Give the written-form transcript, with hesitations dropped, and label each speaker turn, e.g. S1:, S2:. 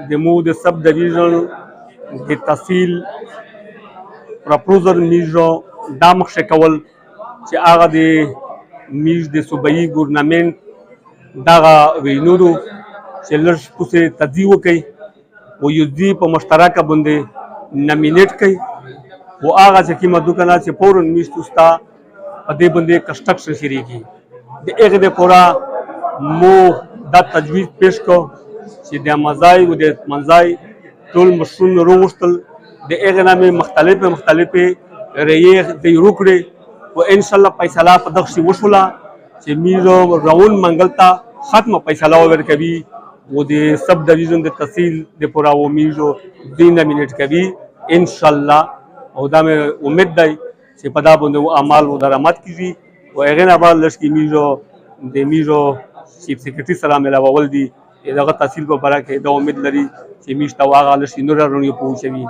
S1: زموږ د سب ډویژن د تحصیل پروپوزل میژو دا مخکې کول چې هغه د میژ د صوبایي ګورنمنټ دغه وینورو چې لږ پسې تجزیه وکړي و یو ځي په مشترکه باندې نامینیټ کوي و هغه چې کومه دوکانه چې فوراً میشت وستا په دې باندې کنسټرکشن شروع کړي د هغې دپاره مو دا تجویز پیش کړ چې د مزای و د منځای ټول مشرونه راوغوښتل د هغې نه مې مختلفې رایې ځای وکړې و انشاءالله فیصله په دغسې وشوله چې میژو روان منګل ته ختمه فیصله ورکوي و د سب ډویژن د تحصیل دپاره و میژو دوی نامینیټ کوي انشاءالله او دا مې امید دی چې په دا باندې اعمال و درآمد کیږي و هغې نه بعد لږ کې میژو چیف سیکرټري سره ملاول دي دغه تحصیل په باره کې دا امید لري چې میژ ته هغه لږ نور رڼې پوه شوي